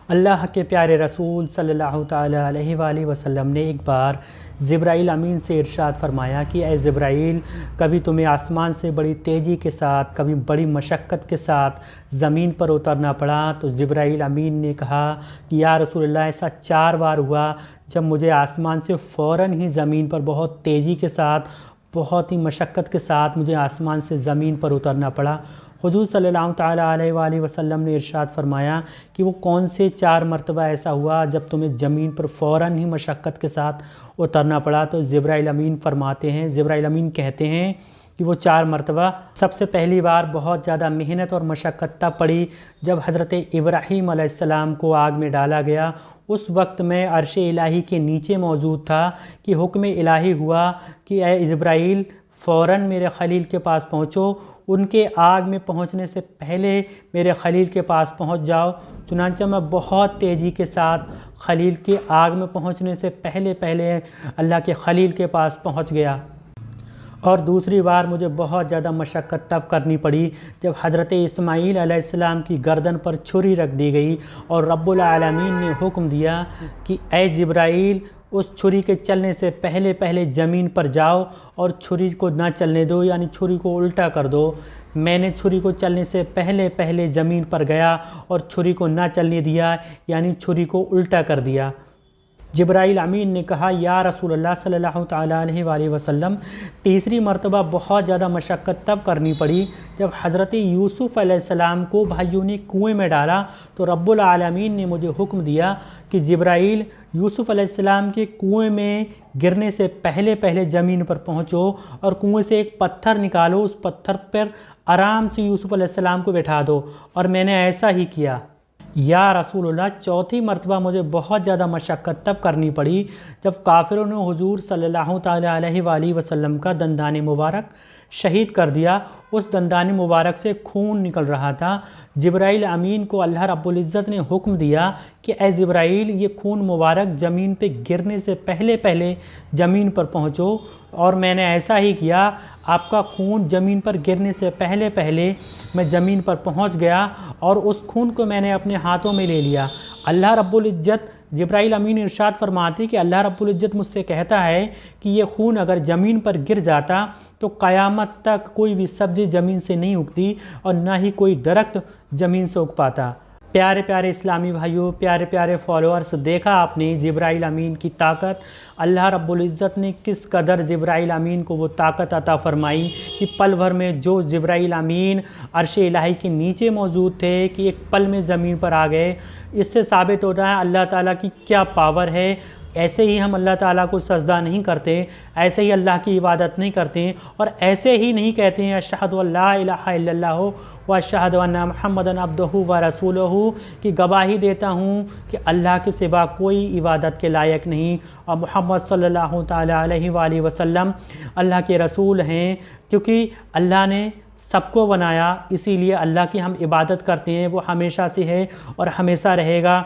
अल्लाह के प्यारे रसूल सल्लल्लाहु ताला अलैहि वसल्लम ने एक बार जिब्राईल अमीन से इरशाद फरमाया कि ए जिब्राईल, कभी तुम्हें आसमान से बड़ी तेज़ी के साथ, कभी बड़ी मशक्क़त के साथ ज़मीन पर उतरना पड़ा। तो जिब्राईल अमीन ने कहा कि या रसूलल्लाह, ऐसा 4 बार हुआ जब मुझे आसमान से फ़ौरन ही ज़मीन पर बहुत तेज़ी के साथ, बहुत ही मशक्क़त के साथ मुझे आसमान से ज़मीन पर उतरना पड़ा। हुज़ूर सल्लल्लाहु ताला अलैहि वसल्लम ने इरशाद फरमाया कि वो कौन से 4 मरतबा ऐसा हुआ जब तुम्हें ज़मीन पर फ़ौरन ही मशक्क़त के साथ उतरना पड़ा। तो जिब्राईल अमीन फरमाते हैं, जिब्राईल अमीन कहते हैं कि वो 4 मरतबा, सबसे पहली बार बहुत ज़्यादा मेहनत और मशक्क़त तब पड़ी जब हज़रत इब्राहीम अलैहिस्सलाम को आग में डाला गया। उस वक्त मैं अर्श इलाही के नीचे मौजूद था कि हुक्म इलाही हुआ कि ए जिब्राईल, फ़ौरन मेरे खलील के पास पहुँचो, उनके आग में पहुंचने से पहले मेरे खलील के पास पहुंच जाओ। चुनांचे मैं बहुत तेज़ी के साथ खलील की आग में पहुंचने से पहले अल्लाह के खलील के पास पहुंच गया। और दूसरी बार मुझे बहुत ज़्यादा मशक्क़त तब करनी पड़ी जब हज़रत इस्माईल अलैहिस्सलाम की गर्दन पर छुरी रख दी गई और रब्बुल आलमीन ने हुक्म दिया कि ए जिब्राईल, उस छुरी के चलने से पहले ज़मीन पर जाओ और छुरी को ना चलने दो, यानी छुरी को उल्टा कर दो। मैंने छुरी को चलने से पहले ज़मीन पर गया और छुरी को ना चलने दिया, यानी छुरी को उल्टा कर दिया। जिब्राईल अमीन ने कहा, या रसूलल्लाह सल्लल्लाहु ताला अलैहि वसल्लम, तीसरी मरतबा बहुत ज़्यादा मशक्क़त तब करनी पड़ी जब हज़रत यूसुफ़ अलैहिस्सलाम को भाइयों ने कुएं में डाला। तो रब्बुल आलमीन ने मुझे हुक्म दिया कि जिब्राईल, यूसुफ़ अलैहिस्सलाम के कुएं में गिरने से पहले ज़मीन पर पहुँचो और कुएं से एक पत्थर निकालो, उस पत्थर पर आराम से यूसुफ़ अलैहिस्सलाम को बैठा दो। और मैंने ऐसा ही किया। या रसूलुल्लाह, चौथी मरतबा मुझे बहुत ज़्यादा मशक्क़त तब करनी पड़ी जब काफिरों ने हुजूर सल्लल्लाहु ताला अलैहि वसल्लम का दंदान मुबारक शहीद कर दिया। उस दंदान मुबारक से खून निकल रहा था। जिब्राईल अमीन को अल्लाह रब्बुल इज़्ज़त ने हुक्म दिया कि ए जिब्राईल, ये खून मुबारक ज़मीन पे गिरने से पहले ज़मीन पर पहुँचो। और मैंने ऐसा ही किया। आपका खून ज़मीन पर गिरने से पहले मैं ज़मीन पर पहुँच गया और उस खून को मैंने अपने हाथों में ले लिया। अल्लाह रब्बुल इज़्ज़त, जिब्राईल अमीन इरशाद फरमाते कि अल्लाह रब्बुल इज़्ज़त मुझसे कहता है कि ये खून अगर ज़मीन पर गिर जाता तो क़यामत तक कोई भी सब्ज़ी ज़मीन से नहीं उगती और ना ही कोई दरख्त ज़मीन से उग पाता। प्यारे प्यारे इस्लामी भाइयों, प्यारे प्यारे फॉलोअर्स, देखा आपने जिब्राईल अमीन की ताकत। अल्लाह रब्बुल इज़्ज़त ने किस कदर जिब्राईल अमीन को वो ताकत अता फ़रमाई कि पल भर में जो जिब्राईल अमीन अर्श इलाही के नीचे मौजूद थे कि एक पल में ज़मीन पर आ गए। इससे साबित होता है अल्लाह ताला की क्या पावर है। ऐसे ही हम अल्लाह ताला को सजदा नहीं करते, ऐसे ही अल्लाह की इबादत नहीं करते और ऐसे ही नहीं कहते हैं अशहदु अल्ला इलाहा इल्लल्लाह व अशहदु अन्ना मुहम्मदन अब्दुहु व रसूलुहु, कि गवाही देता हूँ कि अल्लाह के सिवा कोई इबादत के लायक नहीं और मोहम्मद सल्लल्लाहु ताला अलैहि वसल्लम अल्लाह के रसूल हैं। क्योंकि अल्लाह ने सबको बनाया, इसीलिए अल्लाह की हम इबादत करते हैं। वो हमेशा से है और हमेशा रहेगा।